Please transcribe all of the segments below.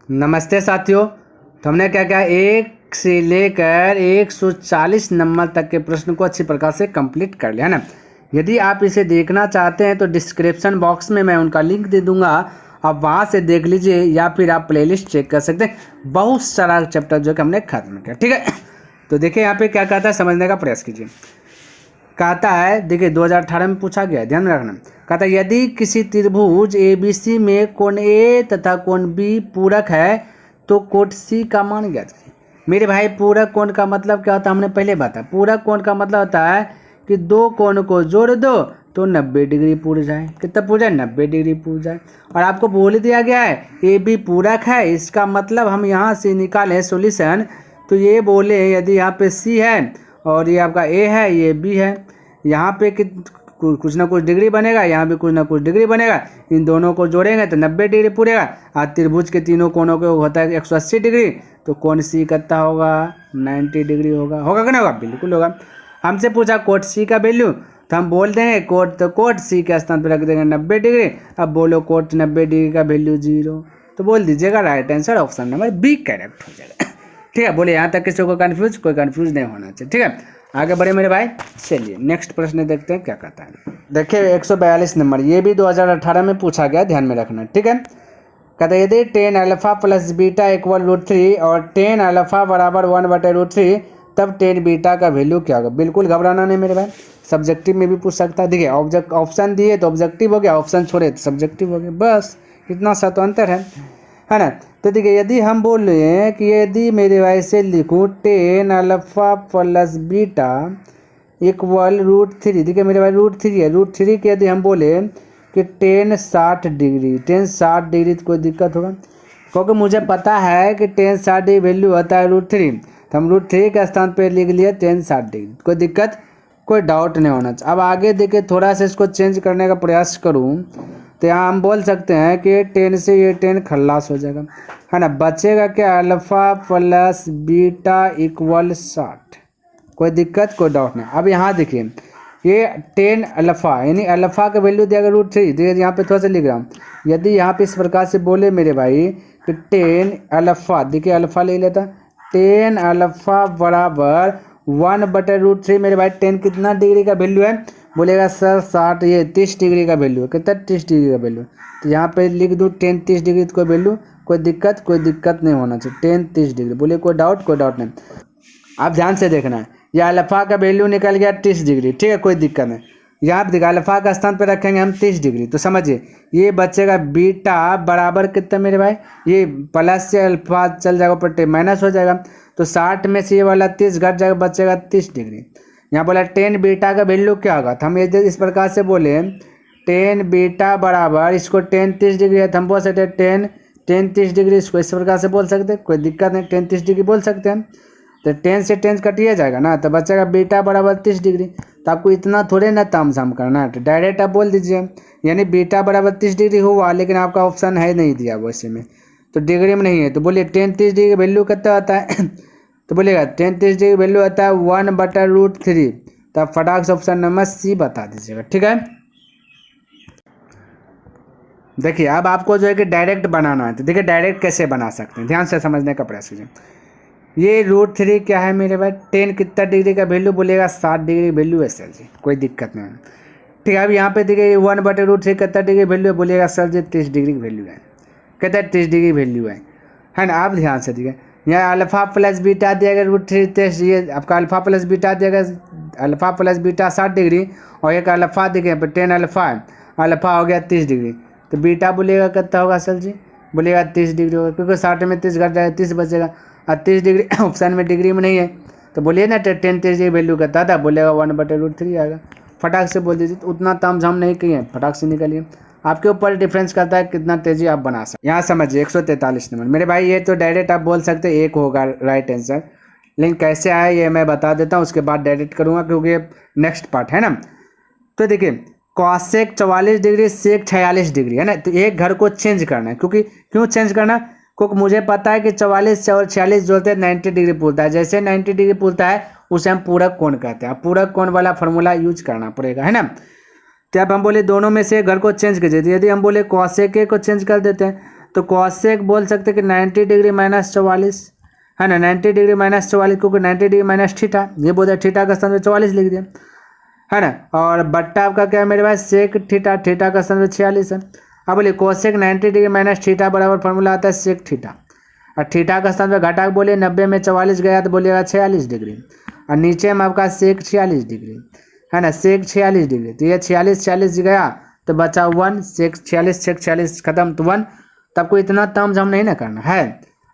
नमस्ते साथियों। तो हमने क्या क्या 1 से लेकर 140 नंबर तक के प्रश्न को अच्छी प्रकार से कंप्लीट कर लिया है ना। यदि आप इसे देखना चाहते हैं तो डिस्क्रिप्शन बॉक्स में मैं उनका लिंक दे दूंगा, आप वहां से देख लीजिए या फिर आप प्लेलिस्ट चेक कर सकते हैं। बहुत सारा चैप्टर जो कि हमने खत्म किया, ठीक है। तो देखिए यहाँ पे क्या कहता है, समझने का प्रयास कीजिए। कहता है, देखिए 2018 में पूछा गया, ध्यान रखना। कहता है यदि किसी त्रिभुज ABC में कोण A तथा कोण B पूरक है तो कोण C का मान ज्ञात करें। मेरे भाई पूरक कोण का मतलब क्या होता है, हमने पहले बताया। पूरक कोण का मतलब होता है कि दो कोण को जोड़ दो तो 90 डिग्री पूर जाए। कितना पूर जाए? 90 डिग्री पूर जाए। और आपको बोल दिया गया है AB पूरक है, इसका मतलब हम यहाँ से निकालें सॉल्यूशन। तो ये बोले यदि यहाँ पे C है और ये आपका A है, ये B है, यहाँ पे कुछ ना कुछ डिग्री बनेगा, यहाँ भी कुछ ना कुछ डिग्री बनेगा। इन दोनों को जोड़ेंगे तो 90 डिग्री पूरेगा। और त्रिभुज के तीनों कोणों को होता है 180 डिग्री, तो कोण C कितना होगा? 90 डिग्री होगा। होगा कि नहीं होगा? बिल्कुल होगा। हमसे पूछा कोट C का वैल्यू, तो हम बोल देंगे कोट, तो कोट C के स्थान पर रख देंगे 90 डिग्री। अब बोलो कोट 90 डिग्री का वैल्यू 0, तो बोल दीजिएगा right answer option number B correct हो जाएगा। ठीक है, बोले यहाँ तक किसी को कंफ्यूज, कोई कंफ्यूज नहीं होना चाहिए। ठीक है, आगे बढ़े मेरे भाई। चलिए नेक्स्ट प्रश्न देखते हैं क्या कहता है। देखिए 142 नंबर, ये भी 2018 में पूछा गया, ध्यान में रखना। ठीक है, कहता है यदि tan alpha plus beta equal √3 और tan अल्फा बराबर 1/√3 तब tan बीटा का वैल्यू क्या होगा। बिल्कुल घबराना नहीं मेरे भाई, सब्जेक्टिव में भी पूछ सकता है। देखिए ऑप्शन दिए तो ऑब्जेक्टिव हो गया, ऑप्शन छोड़े तो सब्जेक्टिव हो गया, बस इतना सा तो अंतर है ना। तो देखिए यदि हम बोल रहे हैं कि यदि मेरे भाई से लिखूँ tan alpha plus beta equal √3, देखिए मेरे भाई √3 है, √3 के यदि हम बोले कि tan 60 डिग्री, tan 60 डिग्री तो कोई दिक्कत होगा, क्योंकि मुझे पता है कि tan 60 डिग्री वैल्यू होता है √3, तो हम √3 के स्थान पे लिख लिया tan 60 डिग्री। कोई दिक्कत, कोई डाउट नहीं होना चाहिए। अब आगे देखिए थोड़ा सा इसको चेंज करने का प्रयास करूँ तो यहाँ हम बोल सकते हैं कि 10 से ये 10 खल्लास हो जाएगा, है ना। बचेगा क्या? Alpha plus beta equal 60। कोई दिक्कत, कोई डाउट नहीं। अब यहाँ देखिए ये 10 अल्फा, यानी अल्फा का वैल्यू दिया गया √3, देखिए यहाँ पे थोड़ा सा लिख रहा हूँ। यदि यहाँ पे इस प्रकार से बोले मेरे भाई कि 10 अल्फा, देखिए अल्फा ले लेता, 10 अल्फा बराबर 1/√3। मेरे भाई 10 कितना डिग्री का वैल्यू है? बोलेगा सर 60, ये 30 डिग्री का वैल्यू है। कितना? 30 डिग्री का वैल्यू। तो यहाँ पे लिख दूँ 10 30 डिग्री तो कोई वैल्यू, कोई दिक्कत, कोई दिक्कत नहीं होना चाहिए। 10 30 डिग्री, बोलिए कोई डाउट, कोई डाउट नहीं। आप ध्यान से देखना है, यह अल्फा का वैल्यू निकल गया 30 डिग्री, ठीक है, कोई दिक्कत नहीं। यहाँ पे देखा अल्फा का स्थान पे रखेंगे हम 30 डिग्री, तो समझिए ये बचेगा बीटा बराबर कितना मेरे भाई, ये प्लस से अल्फा चल जाएगा ऊपर माइनस हो जाएगा, तो 60 में से ये वाला 30 घट जाएगा, बचेगा 30 डिग्री। यहाँ बोला tan बीटा का वैल्यू क्या होगा, तो हम ये इस प्रकार से बोले tan बीटा बराबर, इसको tan 30 डिग्री है तो हम बोल सकते हैं tan 30 डिग्री, इसको इस प्रकार से बोल सकते हैं, कोई दिक्कत नहीं, tan 30 डिग्री बोल सकते हैं। तो 10 से 10 कटिए जाएगा ना, तो बचेगा बीटा बराबर 30 डिग्री। तो आपको इतना थोड़े ना तामझाम करना है, तो डायरेक्ट आप बोल दीजिए, यानी बीटा बराबर 30 डिग्री हुआ, लेकिन आपका ऑप्शन है नहीं दिया वैसे में, तो डिग्री में नहीं है, तो बोलिए tan 30 डिग्री वैल्यू कितना होता है तो बोलिएगा tan 30 डिग्री वैल्यू होता है 1/√3। तो आप फटाक से ऑप्शन नंबर C बता दीजिएगा, ठीक है। देखिए अब आपको जो है कि डायरेक्ट बनाना है, तो देखिए डायरेक्ट कैसे बना सकते हैं, ध्यान से समझने का प्रयास कीजिए। ये √3 क्या है मेरे भाई, 10 कितना डिग्री का वैल्यू, बोलेगा 60 डिग्री वैल्यू है सर जी, कोई दिक्कत नहीं है, ठीक है। अब यहाँ पे देखिए 1/√3 कितना डिग्री वैल्यू है, बोलेगा सर जी 30 डिग्री की वैल्यू है, कहता है 30 डिग्री वैल्यू है ना। आप ध्यान से देखिए यहाँ अल्फा प्लस बीटा दिया गया √3 टेस्ट, ये आपका अल्फा प्लस बीटा दिया गया, अल्फा प्लस बीटा 60 डिग्री, और एक अल्फा देखिए 10 अल्फा है, अल्फा हो गया 30 डिग्री, तो बीटा बोलेगा कितना होगा सर जी, बोलेगा 30 डिग्री होगा, क्योंकि 60 में 30 घट जाएगा, 30 बचेगा, और 30 डिग्री ऑप्शन में डिग्री में नहीं है, तो बोलिए ना 10 30 डिग्री वैल्यू कितना था, बोलेगा 1/√3 आएगा। फटाक से बोल दीजिए, तो उतना तामझाम नहीं किए, फटाक से निकलिए, आपके ऊपर डिफरेंस करता है कितना तेजी आप बना सकते। यहाँ समझिए 143 नंबर मेरे भाई, ये तो डायरेक्ट आप बोल सकते हैं 1 होगा राइट आंसर, लेकिन कैसे आया ये मैं बता देता हूँ, उसके बाद डायरेक्ट करूँगा क्योंकि नेक्स्ट पार्ट है ना। तो देखिए cosec 44 डिग्री sec 46 डिग्री है ना, तो एक घर को चेंज करना है, क्योंकि क्यों चेंज करना, क्योंकि मुझे पता है कि 44 और 46 जोड़ते हैं 90 डिग्री पूरता है, जैसे 90 डिग्री पूरता है उसे हम पूरक कोण कहते हैं, पूरक कोण वाला फॉर्मूला यूज करना पड़ेगा, है ना। तो अब हम बोले दोनों में से घर को चेंज कीजिए, यदि हम बोले cosec को चेंज कर देते हैं तो कॉसेक बोल सकते कि 90 डिग्री माइनस 44 है ना, 90 डिग्री माइनस 44, क्योंकि 90 डिग्री माइनस थीटा, ये बोलते थीटा का स्थान पे 44 लिख दिया है ना। और बट्टा आपका क्या है मेरे पास, सेक थीटा, थीटा का स्थान पे 46 है। अब बोलिए कोसेक 90 डिग्री माइनस थीटा बराबर फॉर्मूला आता है सेक थीटा, और थीटा का स्थान पे घटा के बोलिए 90 में 44 गया तो बोलिएगा 46 डिग्री, और नीचे में आपका सेक 46 डिग्री है ना, सेक 46 डिग्री, तो ये 46 गया तो बचा 1, सेक 46 खत्म तो 1। तो आपको इतना टर्म्स हम नहीं ना करना है,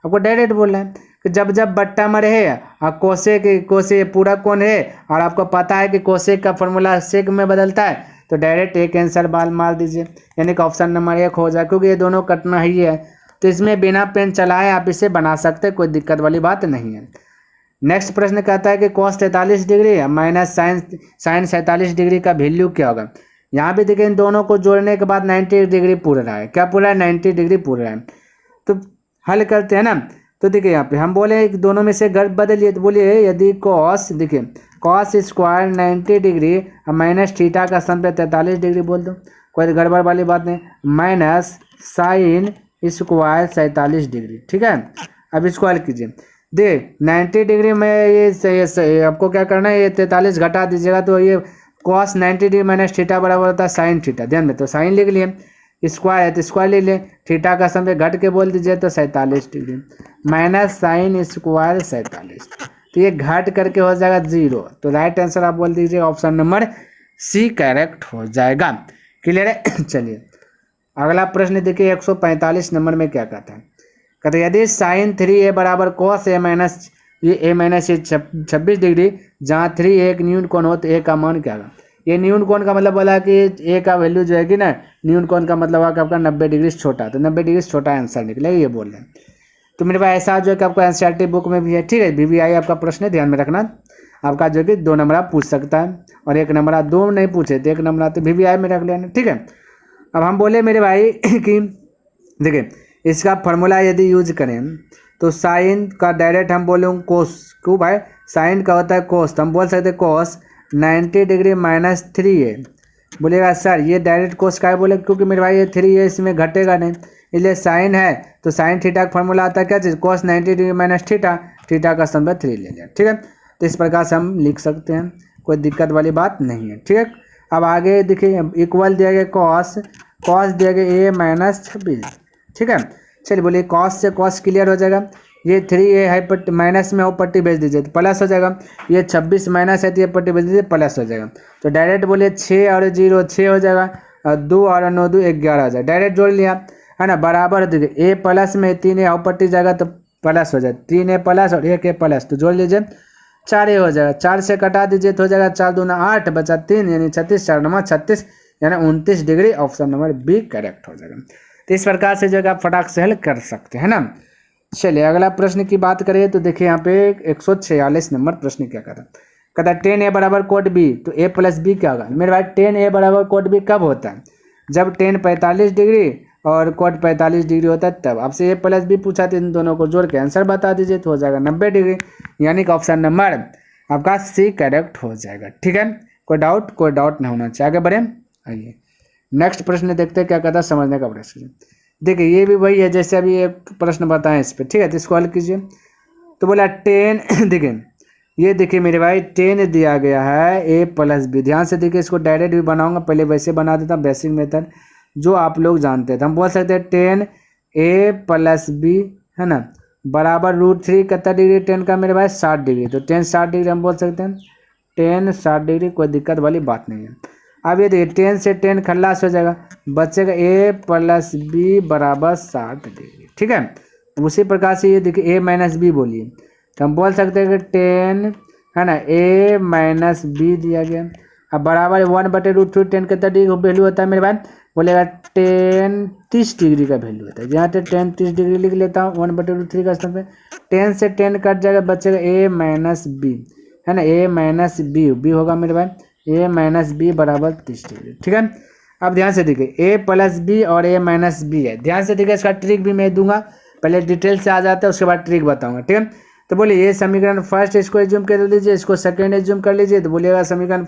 आपको डायरेक्ट बोलना है कि जब बट्टा में रहे और कोसे पूरा कौन है, और आपको पता है कि कोसेक का फॉर्मूला सेक में बदलता है, तो डायरेक्ट एक आंसर मार दीजिए, यानी कि ऑप्शन नंबर 1 हो जाए, क्योंकि ये दोनों कटना ही है। तो इसमें बिना पेन चलाए आप इसे बना सकते हैं, कोई दिक्कत वाली बात नहीं है। नेक्स्ट प्रश्न कहता है कि cos 43 degree minus sine 47 degree का वैल्यू क्या होगा। यहाँ भी देखिए इन दोनों को जोड़ने के बाद 90 डिग्री पूरा रहा है, क्या पूरा है, 90 डिग्री पूरा है। तो हल करते हैं ना, तो देखिए यहाँ पे हम बोले दोनों में से घर बदलिए, तो बोलिए यदि कॉस, देखिए cos square 90 degree minus theta का स्थान पे 43 डिग्री बोल दो, कोई गड़बड़ वाली बात नहीं, माइनस साइन स्क्वायर 47 डिग्री, ठीक है। अब इसको हल कीजिए, दे 90 डिग्री में ये आपको क्या करना है, ये 43 घटा दीजिएगा, तो ये कॉस 90 डिग्री माइनस थीटा बराबर होता है साइन थीटा, ध्यान में, तो साइन लिख लिए, स्क्वायर है तो स्क्वायर ले लें, थीटा का समय घट के बोल दीजिए तो 47 डिग्री माइनस साइन स्क्वायर 47, तो ये घट करके हो जाएगा 0, तो राइट आंसर आप बोल दीजिए ऑप्शन नंबर सी करेक्ट हो जाएगा। क्लियर है। चलिए अगला प्रश्न देखिए 145 नंबर में क्या कहता है, कहते यदि साइन 3a बराबर कॉस a माइनस ये 26 डिग्री, जहाँ 3 एक न्यून कोण हो तो a का मान क्या होगा। ये न्यून कोण का मतलब बोला कि a का वैल्यू जो है कि ना, न्यून कोण का मतलब है आपका 90 डिग्री छोटा, तो 90 डिग्री छोटा आंसर निकलेगा, ये बोल रहे हैं। तो मेरे पास ऐसा जो है कि आपको एनसीईआरटी बुक में भी है, ठीक है, VVI आपका प्रश्न है, ध्यान में रखना, आपका जो है कि 2 नंबर आप पूछ सकता है, और 1 नंबर आप 2 नहीं पूछे तो 1 नंबर आते VVI में रख लेना, ठीक है। अब हम बोले मेरे भाई कि देखिए इसका फॉर्मूला यदि यूज करें तो साइन का डायरेक्ट हम बोले कोस, क्यों भाई, साइन का होता है कोस, तो हम बोल सकते हैं कोस 90 डिग्री माइनस 3a, बोलेगा सर ये डायरेक्ट कोस का है, बोले क्योंकि मेरे भाई ये 3 है इसमें घटेगा नहीं, इसलिए साइन है तो साइन थीटा का फॉर्मूला आता है क्या चीज़, कोस 90 डिग्री माइनस थीटा, थीटा का स्थान पर 3 ले लिया, ठीक है। तो इस प्रकार से हम लिख सकते हैं, कोई दिक्कत वाली बात नहीं है, ठीक है। अब आगे देखिए इक्वल दिया गया कॉस दिया गया a माइनस 26, ठीक है। चलिए बोलिए कॉस से कॉस क्लियर हो जाएगा, ये 3a है पट्टी माइनस में हो पट्टी भेज दीजिए तो प्लस हो जाएगा, ये 26 माइनस है तो ये पट्टी भेज दीजिए प्लस हो जाएगा, तो डायरेक्ट बोलिए 6 और 0 6 हो जाएगा, और 2 और 9 2 11 हो जाएगा, डायरेक्ट जोड़ लिया है ना, बराबर देखिए a प्लस में 3a हो पट्टी जाएगा तो प्लस हो जाएगा, 3a प्लस और 1a प्लस, तो जोड़ लीजिए 4a हो जाएगा, 4 से कटा दीजिए तो हो जाएगा 4 दूना 8 बचा 3 यानी 36, 4 नंबर 36 यानी 29 degree, option number B correct हो जाएगा। तो इस प्रकार से जो है आप फटाक से हल कर सकते हैं ना। चलिए अगला प्रश्न की बात करें तो देखिए यहाँ पे 146 नंबर प्रश्न क्या कहता है 10a बराबर कोट बी, तो a प्लस बी क्या होगा मेरे भाई, 10a बराबर कोट बी कब होता है, जब 10 45 डिग्री और कोट 45 डिग्री होता है तब। आपसे a प्लस बी पूछा तो इन दोनों को जोड़ के आंसर बता दीजिए तो हो जाएगा 90 डिग्री, यानी कि ऑप्शन नंबर आपका सी करेक्ट हो जाएगा, ठीक है। कोई डाउट नहीं होना चाहिए। आगे बढ़े, आइए नेक्स्ट प्रश्न देखते हैं क्या कहता है, समझने का प्रश्न। देखिए ये भी वही है जैसे अभी एक प्रश्न बताएं इस पर, ठीक है, तो इसको हल कीजिए। तो बोला 10 देखिए ये देखिए मेरे भाई 10 दिया गया है a प्लस बी, ध्यान से देखिए इसको डायरेक्ट भी बनाऊंगा, पहले वैसे बना देता हूँ बेसिक मेथड जो आप लोग जानते हैं। तो हम बोल सकते हैं 10a प्लस बी है ना बराबर √3 कितना डिग्री 10 का मेरे भाई 60 डिग्री, तो 10 60 डिग्री हम बोल सकते हैं, 10 60 डिग्री, कोई दिक्कत वाली बात नहीं है। अब ये देखिए 10 से 10 खल्लास हो जाएगा, बचेगा a प्लस बी बराबर 60 डिग्री, ठीक है। उसी प्रकार से ये देखिए a माइनस बी बोलिए, तो हम बोल सकते हैं कि 10 है ना a माइनस बी दिया गया, अब बराबर 1/√3 10 कितना डिग्री वैल्यू होता है मेरे भाई, बोलेगा 10 30 डिग्री का वैल्यू होता है, यहाँ पे 10 30 डिग्री लिख लेता हूँ 1/√3 का स्थान पे, 10 से 10 कट जाएगा, बचेगा a माइनस बी है ना, a माइनस बी होगा मेरे भाई a माइनस बी बराबर 30 डिग्री, ठीक है। अब ध्यान से देखिए a प्लस बी और a माइनस बी है, ध्यान से देखिए इसका ट्रिक भी मैं दूंगा, पहले डिटेल से आ जाता है उसके बाद ट्रिक बताऊंगा, ठीक है। तो बोलिए ये समीकरण फर्स्ट इसको एज्यूम कर लीजिए, इसको सेकंड एज्यूम कर लीजिए, तो बोलिएगा समीकरण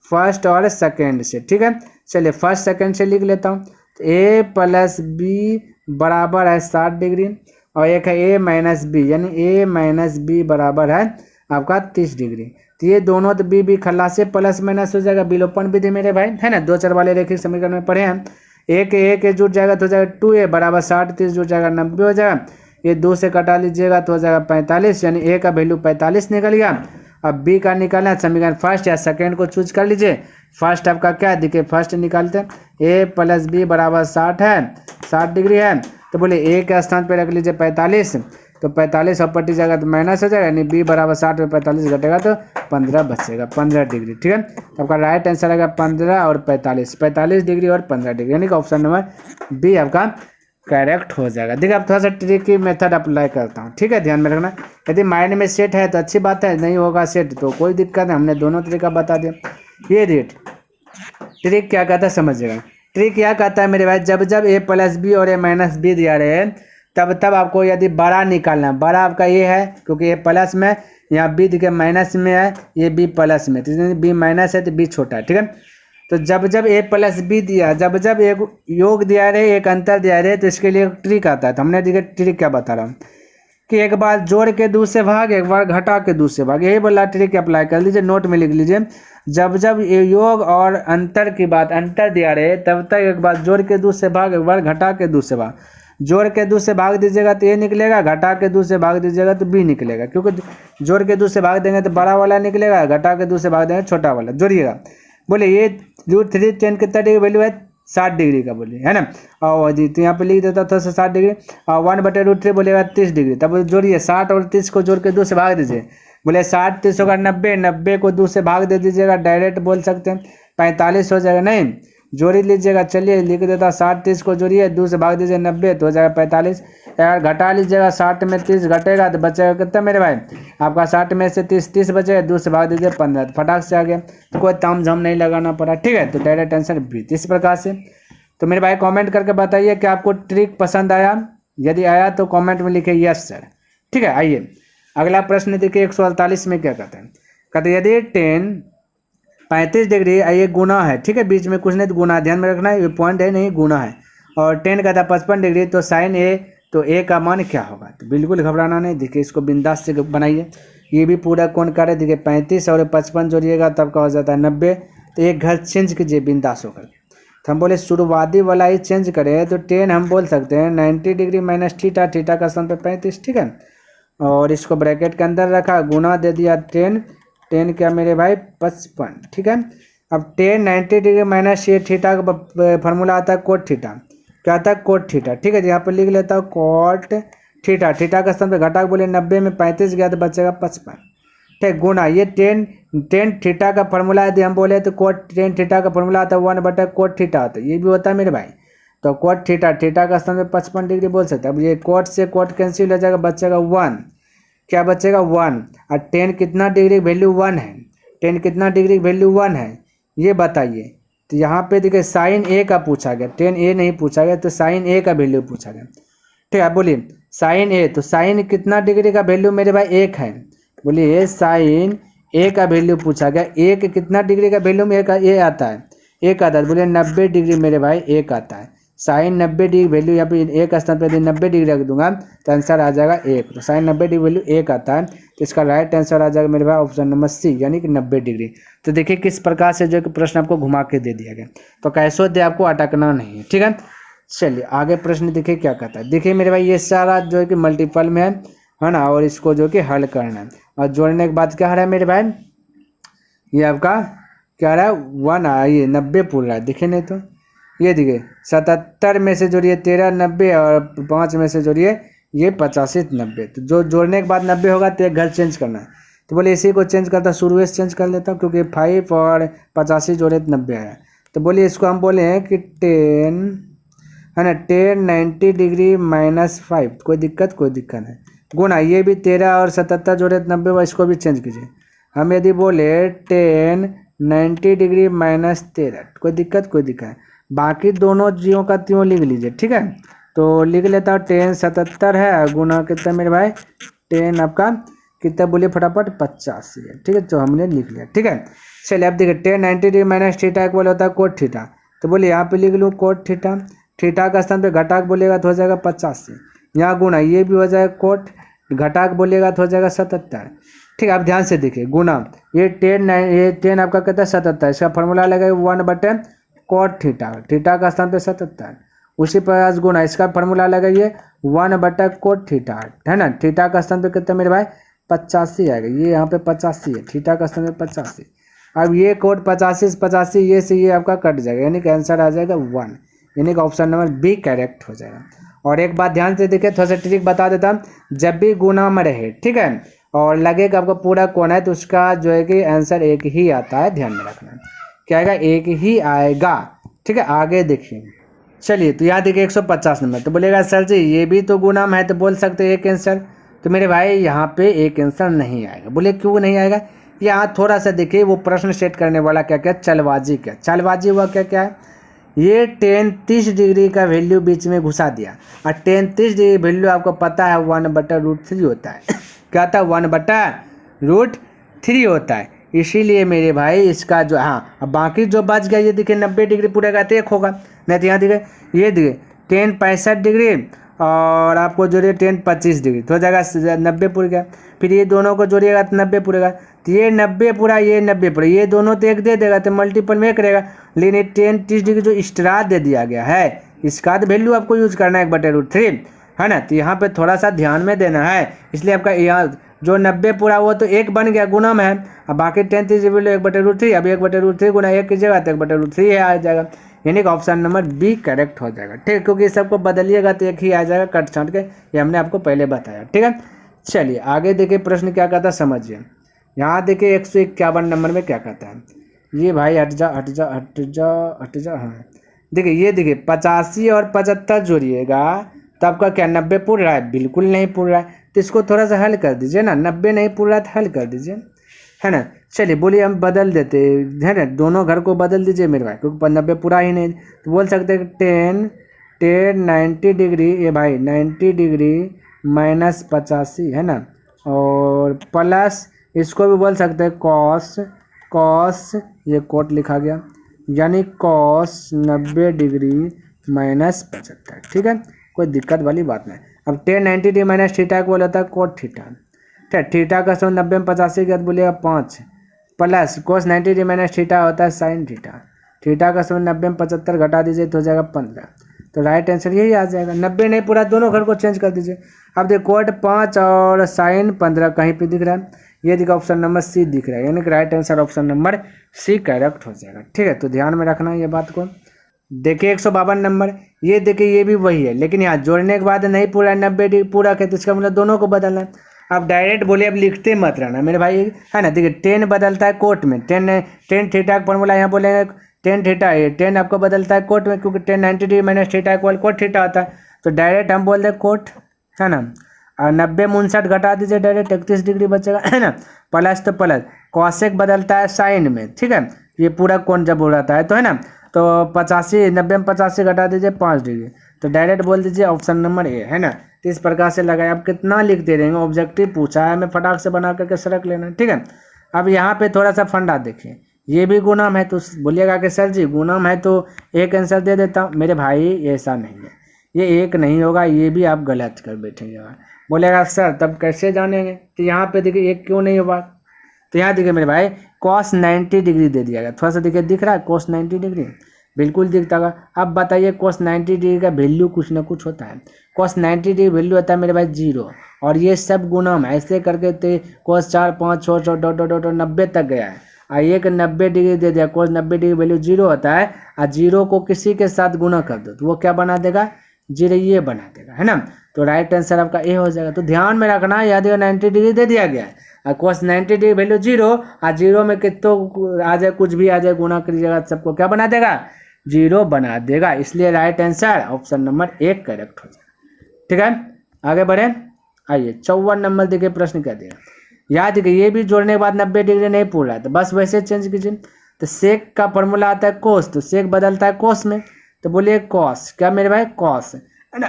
फर्स्ट और सेकंड से, ठीक है। चलिए फर्स्ट सेकंड से लिख लेता हूँ, तो a प्लस बी बराबर है 60 डिग्री, और एक है ए माइनस बी, यानी ए माइनस बी बराबर है आपका 30 डिग्री। तो ये दोनों तो बी खल्लास से प्लस माइनस हो जाएगा, विलोपन विधि मेरे भाई, है ना। दो चर वाले रेखिक समीकरण में पढ़े हैं। एक जुट जाएगा तो हो जाएगा 2a बराबर 60, 30 जुट जाएगा 90 हो जाएगा। ये 2 से कटा लीजिएगा तो हो जाएगा 45, यानी ए का वैल्यू 45 निकल गया। अब बी का निकालना है, समीकरण फर्स्ट या सेकेंड को चूज कर लीजिए। फर्स्ट आपका क्या देखिए, फर्स्ट निकालते हैं, ए प्लस बी बराबर 60 है, 60 डिग्री है। तो बोले ए के स्थान पर रख लीजिए 45, तो 45 और पट्टी जाएगा तो माइनस हो जाएगा, यानी बी बराबर 60 में 45 घटेगा तो 15 बचेगा, 15 डिग्री। ठीक है, तो आपका राइट आंसर आएगा 15 और 45, 45 डिग्री और 15 डिग्री, यानी कि ऑप्शन नंबर बी आपका करेक्ट हो जाएगा। देखिए आप थोड़ा सा ट्रिकी मेथड अप्लाई करता हूँ, ठीक है, ध्यान में रखना। यदि माइंड में सेट है तो अच्छी बात है, नहीं होगा सेट तो कोई दिक्कत है, हमने दोनों तरीका बता दिया। ये रेट ट्रिक क्या कहता है समझिएगा। ट्रिक क्या कहता है मेरे भाई, जब जब ए प्लस बी और ए माइनस बी दिया रहे तब आपको यदि बड़ा निकालना है, बड़ा आपका ये है क्योंकि ये प्लस में, यहाँ बी के माइनस में है, ये बी प्लस में, तो बी माइनस है तो बी छोटा है। ठीक है, तो जब जब ए प्लस बी दिया, जब जब एक योग दिया रहे, एक अंतर दिया रहे, तो इसके लिए ट्रिक आता है। तो हमने देखिए ट्रिक क्या बता रहा हूँ कि एक बार जोड़ के दूसरे भाग, एक बार घटा के दूसरे भाग, यही बोला ट्रिक अप्लाई कर लीजिए, नोट में लिख लीजिए। जब जब योग और अंतर की बात, अंतर दिया रहे, तब तक एक बार जोड़ के दूसरे भाग, एक बार घटा के दूसरे भाग। जोड़ के दूसरे भाग दीजिएगा तो ए निकलेगा, घटा के दूसरे भाग दीजिएगा तो बी निकलेगा, क्योंकि जोड़ के दूसरे भाग देंगे तो बड़ा वाला निकलेगा, घटा के दूसरे भाग देंगे छोटा वाला। जोड़िएगा, बोले ये √3 10 कितना डिग्री वैल्यू है, 60 डिग्री का बोलिए, है ना। और जी तो यहाँ पे लिख देता था 60 डिग्री, और 1/√3 बोलेगा 30 डिग्री। तब जोड़िए 60 और 30 को जोड़ के 2 से भाग दीजिए, बोले 60 30 होगा 90, 90 को 2 से भाग दे दीजिएगा, डायरेक्ट बोल सकते हैं 45 हो जाएगा, नहीं जोड़ ही लीजिएगा। चलिए लिख देता 60 30 को जोड़िए, 2 से भाग दीजिए 90 तो हो जाएगा 45। अगर घटा लीजिएगा 60 में 30 घटेगा तो बचेगा कितना मेरे भाई, आपका 60 में से 30 बचेगा, 2 से भाग दीजिए 15, तो फटाक से आ गया, तो कोई ताम झाम नहीं लगाना पड़ा। ठीक है, तो डायरेक्ट आंसर बी। इस प्रकार से तो मेरे भाई कमेंट करके बताइए कि आपको ट्रिक पसंद आया, यदि आया तो कमेंट में लिखिए यस सर। ठीक है, आइए अगला प्रश्न देखिए 148 में क्या कहते हैं। कहते यदि 35 डिग्री, ये गुना है, ठीक है, बीच में कुछ नहीं तो गुना, ध्यान में रखना है, ये पॉइंट है नहीं गुना है, और 10 कहता है 55 डिग्री, तो साइन ए, तो ए का मान क्या होगा। तो बिल्कुल घबराना नहीं, देखिए इसको बिंदास से बनाइए। ये भी पूरा कौन करे, देखिए 35 और 55 जोड़िएगा तब का हो जाता है 90, तो एक घर चेंज कीजिए बिंदास होकर। तो हम बोले शुरुआती वाला ही चेंज करें तो 10 हम बोल सकते हैं 90 डिग्री माइनस थीटा, थीटा का स्थान पे 35, ठीक है, और इसको ब्रैकेट के अंदर रखा, गुना दे दिया 10 क्या मेरे भाई 55। ठीक है, अब 10 90 डिग्री माइनस ये थीटा का फार्मूला आता है कोट थीटा, क्या आता है कोट थीटा। ठीक है, यहाँ पर लिख लेता हूँ कोट थीटा, थीटा का स्थान पे घटा बोले 90 में 35 गया तो बचेगा 55। ठीक, गुना ये 10 थीटा का फार्मूला यदि हम बोले तो कोट 10 थीटा का फार्मूला आता है 1/कोट थीटा आता है, ये भी होता है मेरे भाई। तो कोट थीटा, थीटा का स्थान पे 55 डिग्री बोल सकते हैं। अब ये कोट से कोट कैंसिल हो जाएगा, बचेगा 1, क्या बचेगा 1, और 10 कितना डिग्री वैल्यू 1 है, 10 कितना डिग्री वैल्यू 1 है ये बताइए। तो यहाँ पे देखिए साइन ए का पूछा गया, 10 ए नहीं पूछा गया, तो साइन ए का वैल्यू पूछा गया। ठीक है, बोलिए साइन ए, तो साइन कितना डिग्री का वैल्यू मेरे भाई 1 है, बोलिए साइन ए का वैल्यू पूछा गया, 1 कितना डिग्री का वैल्यू में ए आता है, 1 आता है, बोलिए 90 डिग्री मेरे भाई 1 आता है। साइन 90 डिग्री वैल्यू यहाँ पे 1 स्थान पर यदि 90 डिग्री रख दूंगा तो आंसर आ जाएगा 1, तो साइन 90 डिग्री वैल्यू 1 आता है, तो इसका राइट आंसर आ जाएगा मेरे भाई ऑप्शन नंबर सी, यानी कि 90 डिग्री। तो देखिए किस प्रकार से जो कि प्रश्न आपको घुमा के दे दिया गया, तो कैसे दे आपको अटकना नहीं है। ठीक है, चलिए आगे प्रश्न देखिए क्या कहता है। देखिए मेरे भाई ये सारा जो है कि मल्टीपल में है ना, और इसको जो कि हल करना है, और जोड़ने के बाद क्या आ रहा है मेरे भाई, ये आपका क्या रहा है 1 ये 90 पूरा रहा है, दिखे नहीं तो ये देखिए 77 में से जोड़िए 13 90, और 5 में से जोड़िए ये 85 90, तो जो जोड़ने के बाद 90 होगा तो एक घर चेंज करना है। तो बोले इसी को चेंज करता, शुरू से चेंज कर लेता हूँ क्योंकि 5 और 85 जोड़े 90 आया। तो बोलिए इसको हम बोले हैं कि 10 है ना, 10 90 डिग्री माइनस 5, कोई दिक्कत नहीं, गुना ये भी 13 और 77 जोड़े 90, इसको भी चेंज कीजिए। हम यदि बोले 10 90 डिग्री माइनस 13, कोई दिक्कत नहीं, बाकी दोनों जीवों का त्यों लिख लीजिए। ठीक है, तो लिख लेता हूँ 10 77 है, गुना कितना मेरे भाई 10 आपका कितना बोलिए फटाफट 85 है। ठीक है, तो हमने लिख लिया। ठीक है, चलिए अब देखिए 10 90 डिग्री माइनस थीटा इक्वल होता है कोट थीटा, तो बोलिए यहाँ पे लिख लूँ कोट थीटा, थीटा का स्थान पे घटाक बोलेगा तो हो जाएगा 85। यहाँ गुना, ये भी हो जाएगा कोट, घटाक बोलेगा तो हो जाएगा 77। ठीक है, आप ध्यान से देखिए, गुना ये 10 आपका कहता है 77, इसका फॉर्मूला लगेगा 1 बटे कोट थीटा, थीटा का स्थान पे 77, उसी पर गुना इसका फॉर्मूला लगाइए 1 बटा कोट थीटा, है ना। थीटा का स्थान पे कितना मेरे भाई 85 आएगा, ये यहाँ पे 85 है, थीटा का स्थान पे 85। अब ये कोट 85 से 85 ये से ये आपका कट जाएगा, यानी कि आंसर आ जाएगा 1, यानी कि ऑप्शन नंबर बी करेक्ट हो जाएगा। और एक बात ध्यान से देखिए, थोड़ा सा ट्रिक बता देता हूँ, जब भी गुना में रहे, ठीक है, और लगे कि आपका पूरा कोना है तो उसका जो है कि आंसर एक ही आता है, ध्यान में रखना, क्या आएगा, एक ही आएगा। ठीक है, आगे देखिए, चलिए तो यहाँ देखिए 150 नंबर, तो बोलेगा सर जी ये भी तो गुना में है, तो बोल सकते हैं एक आंसर, तो मेरे भाई यहाँ पे एक आंसर नहीं आएगा। बोले क्यों नहीं आएगा, यहाँ थोड़ा सा देखिए वो प्रश्न सेट करने वाला क्या क्या चालबाजी, क्या चालबाजी हुआ, क्या क्या है, ये 10-30 डिग्री का वैल्यू बीच में घुसा दिया, और 10-30 डिग्री वैल्यू आपको पता है 1/√3 होता है क्या था, 1/√3 होता है, इसीलिए मेरे भाई इसका जो, हाँ अब बाकी जो बच गया ये देखिए 90 डिग्री पूरे का तो एक होगा, नहीं तो यहाँ देखिए ये देखिए 10 65 डिग्री और आपको जोड़िए 10 25 डिग्री तो हो जाएगा 90 पूरे का, फिर ये दोनों को जोड़िएगा तो 90 पूरेगा, तो ये 90 पूरा, ये 90 पूरा, ये दोनों तो एक दे देगा तो मल्टीपल में करेगा, लेकिन ये 10-30 डिग्री जो एक्स्ट्रा दे दिया गया है इसका तो वैल्यू आपको यूज करना है 1/√3, है ना। तो यहाँ पे थोड़ा सा ध्यान में देना है, इसलिए आपका यहाँ जो 90 पूरा वो तो एक बन गया गुना में है, अब बाकी 10-30 वैल्यू 1/√3, अब 1/√3 गुना 1 कीजिएगा तो 1/√3 है आ जाएगा, यानी कि ऑप्शन नंबर बी करेक्ट हो जाएगा। ठीक, क्योंकि सबको बदलिएगा तो एक ही आ जाएगा कट छाट के, ये हमने आपको पहले बताया। ठीक है, चलिए आगे देखिए प्रश्न क्या कहता है समझिए। यहाँ देखिए 151 नंबर में क्या कहता है, ये भाई हट जा, हाँ देखिए, ये देखिए 85 और 75 जोड़िएगा तो आपका क्या 90 पूर रहा है, बिल्कुल नहीं पूर रहा है, तो इसको थोड़ा सा हल कर दीजिए ना, 90 नहीं पूर रहा है तो हल कर दीजिए, है ना। चलिए बोलिए हम बदल देते है ना, दोनों घर को बदल दीजिए मेरे भाई, क्योंकि 90 पूरा ही नहीं, तो बोल सकते हैं 10 90 डिग्री, ये भाई 90 डिग्री माइनस 85, है ना, और प्लस इसको भी बोल सकते हैं कॉस ये कोट लिखा गया, यानी कॉस 90 डिग्री माइनस 75। ठीक है, कोई दिक्कत वाली बात नहीं। अब 10 90 डिग्री माइनस थीटा को बोला था कोट थीटा, ठीक, थीटा का 90 में 85 के बाद बोलिएगा 5 plus cos 90 degree minus theta होता है साइन थीटा, थीटा का 90 में 75 घटा दीजिए तो हो जाएगा 15, तो राइट आंसर यही आ जाएगा। 90 नहीं पूरा, दोनों घर को चेंज कर दीजिए। अब देखिए कोट 5 और साइन 15 कहीं पे दिख रहा है, ये देखिए ऑप्शन नंबर सी दिख रहा है, यानी कि right answer option number C correct हो जाएगा। ठीक है, तो ध्यान में रखना ये बात को। देखिए 152 नंबर, ये देखिए ये भी वही है, लेकिन यहाँ जोड़ने के बाद नहीं पूरा 90 डिग्री पूरा है, तो इसका मतलब दोनों को बदलना है। आप डायरेक्ट बोले, अब लिखते मत रहना मेरे भाई, है ना। देखिए 10 बदलता है कोट में, 10 थीटा का फॉर्मूला यहाँ बोलेंगे 10 थीटा है, 10 आपको बदलता है कोट में, क्योंकि 10 90 degree minus theta equal cot theta होता है, तो डायरेक्ट हम बोल दें कोट, है ना। और 90 में 59 घटा दीजिए, डायरेक्ट 31 डिग्री बचेगा, है ना। प्लस तो प्लस कॉसेक बदलता है साइन में, ठीक है, ये पूरा कोण जब उड़ाता है तो, है ना, तो 85 90 में 85 घटा दीजिए 5 डिग्री, तो डायरेक्ट बोल दीजिए ऑप्शन नंबर ए, है ना। तो इस प्रकार से लगाए, आप कितना लिखते रहेंगे, ऑब्जेक्टिव पूछा है, हमें फटाक से बना करके सड़क लेना, ठीक है। अब यहाँ पे थोड़ा सा फंडा देखिए, ये भी गुणाम है, तो बोलिएगा कि सर जी गुणाम है तो एक आंसर दे देता हूँ, मेरे भाई ऐसा नहीं है, ये एक नहीं होगा, ये भी आप गलत कर बैठेंगे। बोलेगा सर तब कैसे जानेंगे, तो यहाँ पे देखिए एक क्यों नहीं होगा, तो यहाँ देखिए मेरे भाई cos 90 डिग्री दे दिया गया, थोड़ा सा देखिए दिख रहा है cos 90 डिग्री, बिल्कुल दिखता होगा। अब बताइए cos 90 डिग्री का वैल्यू कुछ ना कुछ होता है, cos 90 डिग्री वैल्यू होता है मेरे भाई 0, और ये सब गुणम ऐसे करके तो cos 4 5 6 डॉट 90 तक गया है, और एक 90 डिग्री दे दिया, cos 90 डिग्री वैल्यू 0 होता है, और 0 को किसी के साथ गुना कर दो तो वो क्या बना देगा, 0 ये बना देगा, है ना। तो राइट आंसर आपका ए हो जाएगा। तो ध्यान में रखना, याद है 90 डिग्री दे दिया गया है, और cos 90 डिग्री वैल्यू 0, और 0 में कितो आ जाए, कुछ भी आ जाए, गुना करिएगा सबको क्या बना देगा, 0 बना देगा, इसलिए right answer option number 1 correct हो जाएगा। ठीक है, आगे बढ़े, आइए 54 नंबर देखिए प्रश्न क्या दिया। याद है ये भी जोड़ने के बाद 90 डिग्री नहीं पूछ रहा है, तो बस वैसे चेंज कीजिए। तो सेक का फॉर्मूला आता है कोस, तो सेक बदलता है कोस में, तो बोलिए कॉस, क्या मेरे भाई कॉस, है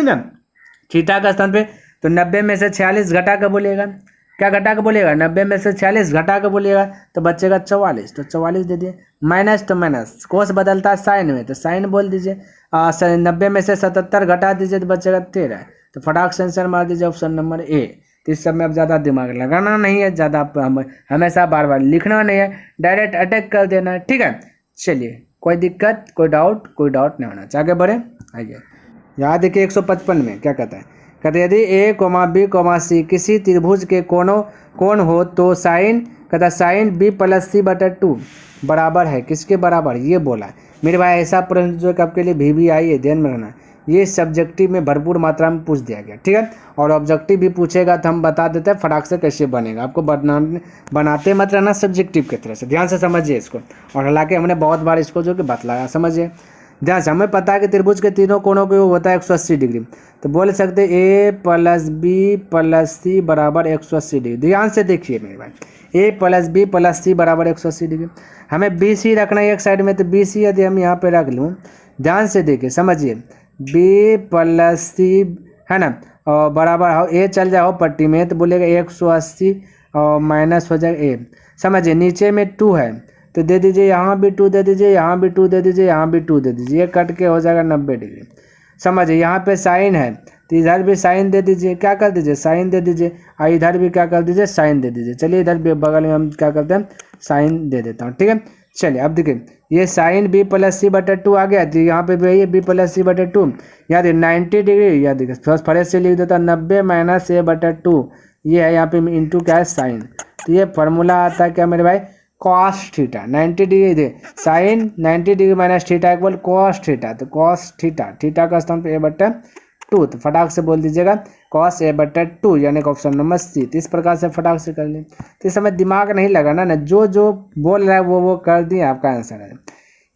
ना। थीटा का स्थान पे तो 90 में से 46 घटा कर बोलिएगा, क्या घटा कर बोलिएगा, 90 में से 46 घटा कर बोलिएगा तो बचेगा 44, तो 44 दे दिए। माइनस तो माइनस, कोस बदलता है साइन में, तो साइन बोल दीजिए, 90 में से 77 घटा दीजिए तो बचेगा 13। तो फटाक से आंसर मार दीजिए ऑप्शन नंबर ए। तो इस सब में अब ज़्यादा दिमाग लगाना नहीं है, ज़्यादा हमेशा बार बार लिखना नहीं है, डायरेक्ट अटैक कर देना है, ठीक है। चलिए, कोई दिक्कत, कोई डाउट नहीं होना चाहिए। आगे बढ़े, आइए। यहाँ देखिए 155 में क्या कहता है, कहते यदि ए कोमा बी कोमा सी किसी त्रिभुज के कोण हो तो साइन, कहता साइन बी प्लस सी बटा 2 बराबर है किसके बराबर, ये बोला है मेरे भाई। ऐसा प्रश्न जो आपके लिए VVI है, ध्यान में रखना, ये सब्जेक्टिव में भरपूर मात्रा में पूछ दिया गया, ठीक है। और ऑब्जेक्टिव भी पूछेगा तो हम बता देते हैं फटाक से कैसे बनेगा, आपको बनाते मत रहना सब्जेक्टिव की तरह से, ध्यान से समझिए इसको। और हालांकि हमने बहुत बार इसको जो कि बतलाया, समझिए ध्यान से। हमें पता है कि त्रिभुज के तीनों कोणों के होता है 180 डिग्री, तो बोल सकते A प्लस बी प्लस सी बराबर 180 डिग्री। ध्यान से देखिए मेरे भाई, A प्लस बी प्लस सी बराबर 180 डिग्री। हमें BC रखना है एक साइड में, तो BC यदि हम यहाँ पे रख लूँ, ध्यान से देखिए समझिए, B प्लस सी है ना, और बराबर हो A चल जाओ पट्टी में, तो बोलेगा 180 और माइनस हो जाएगा A। समझिए नीचे में 2 है तो दे दीजिए, यहाँ भी 2 दे दीजिए, यहाँ भी 2 दे दीजिए, यहाँ भी 2 दे दीजिए, ये कट के हो जाएगा 90 डिग्री। समझिए यहाँ पे साइन है तो इधर भी साइन दे दीजिए, क्या कर दीजिए, साइन दे दीजिए, और इधर भी क्या कर दीजिए, साइन दे दीजिए। चलिए इधर भी बगल में हम क्या करते हैं, साइन दे देता हूँ, ठीक है। चलिए अब देखिए, ये साइन B प्लस सी बटा 2 आ गया, तो यहाँ पे भी है B प्लस सी बटा 2, यहाँ देखिए 90 डिग्री, या देखिए फर्स्ट फरेज से लिख देता 90 माइनस A बटा 2, ये है यहाँ पे इंटू क्या है साइन। तो ये फार्मूला आता है क्या मेरे भाई, कॉस थीटा। 90 डिग्री दे sine 90 degree minus theta equal cos theta, तो कॉस थीटा का स्थान पे A बटा 2, तो फटाक से बोल दीजिएगा कॉस A बटा 2, यानी कि ऑप्शन नंबर सी। तो इस प्रकार से फटाक से कर लें, तो इस समय दिमाग नहीं लगाना ना, जो जो बोल रहा है वो कर दिए, आपका आंसर है।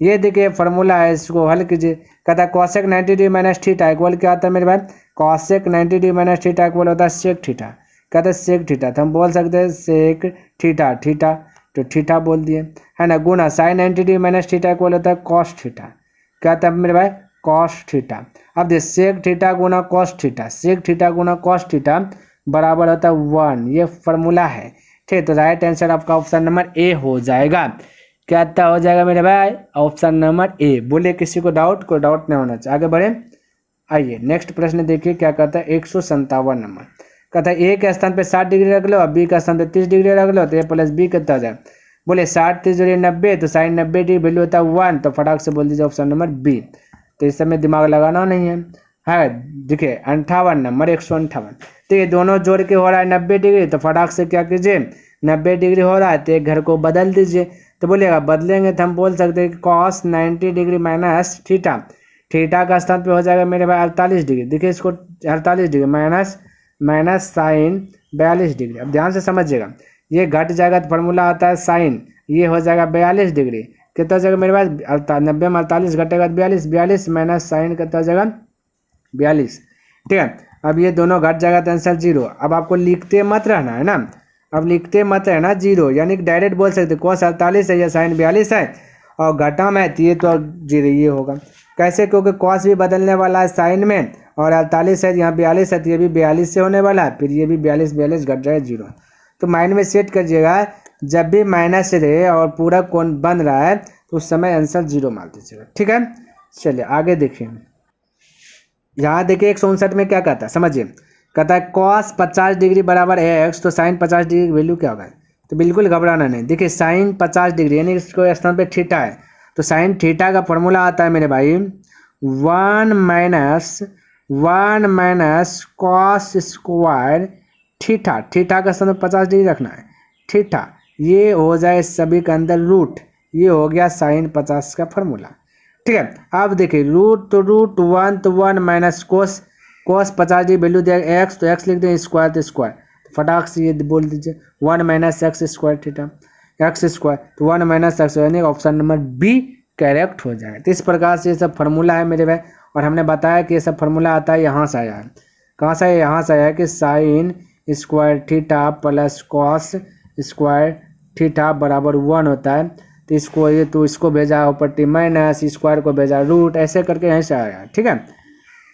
ये देखिए फार्मूला है, इसको हल कीजिए। कहता है cosec 90 degree minus theta equal क्या आता है मेरे भाई, cosec 90 degree minus theta equal होता है सेक थीटा। कहते हैं सेक थीटा, तो हम बोल सकते हैं सेक थीटा, तो थीटा बोल दिए है ना, गुना sine 90 degree minus theta equal होता है कॉस थीटा। क्या था मेरे भाई, कॉस थीटा। अब देख सेक थीटा गुना कॉस थीटा, सेक थीटा गुना कॉस थीटा बराबर होता है 1, ये फार्मूला है, ठीक। तो राइट आंसर आपका ऑप्शन नंबर ए हो जाएगा। क्या हो जाएगा मेरे भाई, ऑप्शन नंबर ए। बोले किसी को डाउट नहीं होना चाहिए। आगे बढ़े, आइए नेक्स्ट प्रश्न देखिए क्या कहता है, 157 नंबर। कहता है ए के स्थान पे 60 डिग्री रख लो और बी का स्थान पे 30 डिग्री रख लो, तो ए प्लस बी कितना हो जाए, बोले 60 30 जोड़िए 90, तो साइन 90 डिग्री वैल्यू होता है 1, तो फटाक से बोल दीजिए ऑप्शन नंबर बी। तो इस समय दिमाग लगाना नहीं है। देखिए 58 नंबर 158, तो ये दोनों जोड़ के हो रहा है 90 डिग्री, तो फटाक से क्या कीजिए, 90 डिग्री हो रहा है तो एक घर को बदल दीजिए। तो बोलेगा बदलेंगे तो हम बोल सकते हैं कॉस 90 डिग्री माइनस थीटा का स्थान पे हो जाएगा मेरे भाई 48 डिग्री। देखिए इसको 48 डिग्री माइनस साइन 42 डिग्री। अब ध्यान से समझिएगा, ये घट जाएगा तो फार्मूला आता है साइन, ये हो जाएगा 42 डिग्री, कितना हो जाएगा मेरे पास 90 में 48 घटेगा 42 माइनस साइन कितना हो जाएगा 42, ठीक है। अब ये दोनों घट जाएगा तो आंसर 0। अब आपको लिखते मत रहना है ना, अब लिखते मत रहना 0, यानी कि डायरेक्ट बोल सकते कॉस 48 है या साइन 42 है और घटा में है तो 0 ये होगा। कैसे, क्योंकि कॉस भी बदलने वाला है साइन में, और 48 है यहाँ 42 है तो ये भी 42 से होने वाला है, फिर ये भी 42 घट जाए 0। तो माइंड में सेट करिएगा, जब भी माइनस रहे और पूरा कोण बन रहा है तो उस समय आंसर 0 मान दीजिएगा, ठीक है। चलिए आगे देखिए, यहाँ देखिए 159 में क्या कहता है समझिए। कहता है कॉस 50 डिग्री बराबर x, तो साइन 50 डिग्री की वैल्यू क्या होगा, तो बिल्कुल घबराना नहीं। देखिए साइन 50 डिग्री यानी इसको स्थान पे थीटा है, तो साइन थीटा का फॉर्मूला आता है मेरे भाई 1 माइनस कॉस स्क्वायर थीटा का स्थान 50 डिग्री रखना है, थीटा ये हो जाए सभी के अंदर रूट, ये हो गया साइन 50 का फॉर्मूला, ठीक है। अब देखिए रूट 1 तो 1 माइनस कोस 50 डिग्री वैल्यू दिया एक्स, तो एक्स लिख दें स्क्वायर तो स्क्वायर, फटाक से ये बोल दीजिए 1 minus x square theta x square, तो 1 माइनस एक्स यानी ऑप्शन नंबर बी करेक्ट हो जाएगा। तो इस प्रकार से ये सब फार्मूला है मेरे भाई, और हमने बताया कि ये सब फार्मूला आता है यहाँ से आया है, कहाँ से आया, यहाँ से आया है कि sine square theta plus cos square theta बराबर 1 होता है। तो इसको ये तो इसको भेजा ऊपर माइनस स्क्वायर को भेजा रूट, ऐसे करके यहीं से आया, ठीक है।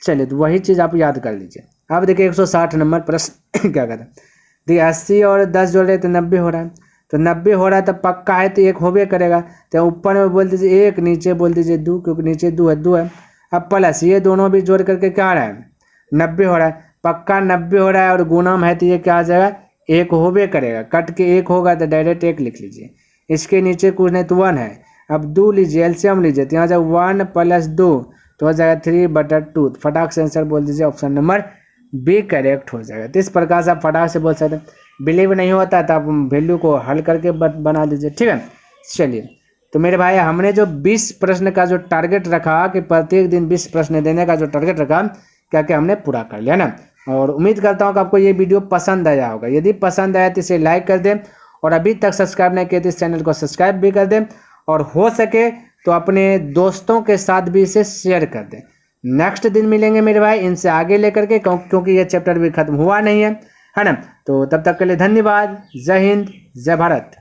चलिए तो वही चीज़ आप याद कर लीजिए। अब देखिए 160 नंबर प्रश्न क्या कहता है, देखिए 80 और 10 जोड़ रहे तो 90 हो रहा है, तो 90 हो रहा है तो पक्का है तो 1 होबे करेगा, तो ऊपर में बोल दीजिए 1, नीचे बोल दीजिए 2, क्योंकि नीचे 2 है अब प्लस ये दोनों भी जोड़ करके क्या हो रहा है 90 हो रहा है, पक्का 90 हो रहा है, और गुणम है तो ये क्या आ जाएगा 1 होबे करेगा, कट के 1 होगा तो डायरेक्ट 1 लिख लीजिए, इसके नीचे कुछ नहीं तो 1 है। अब 2 लीजिए, एलसीएम लीजिए, तो यहाँ जाए 1 + 2 तो हो जाएगा 3/2, फटाक से आंसर बोल दीजिए, ऑप्शन नंबर बी करेक्ट हो जाएगा। तो इस प्रकार से आप फटाक से बोल सकते हैं। बिलीव नहीं होता तो आप वैल्यू को हल करके बना दीजिए, ठीक है। चलिए, तो मेरे भाई हमने जो 20 प्रश्न का जो टारगेट रखा कि प्रत्येक दिन 20 प्रश्न देने का जो टारगेट रखा, क्या क्या हमने पूरा कर लिया ना। और उम्मीद करता हूँ कि आपको ये वीडियो पसंद आया होगा। यदि पसंद आया तो इसे लाइक कर दें, और अभी तक सब्सक्राइब नहीं किया तो इस चैनल को सब्सक्राइब भी कर दें, और हो सके तो अपने दोस्तों के साथ भी इसे शेयर कर दें। नेक्स्ट दिन मिलेंगे मेरे भाई इनसे आगे लेकर के, क्योंकि ये चैप्टर भी खत्म हुआ नहीं है ना। तो तब तक के लिए धन्यवाद। जय हिंद, जय भारत।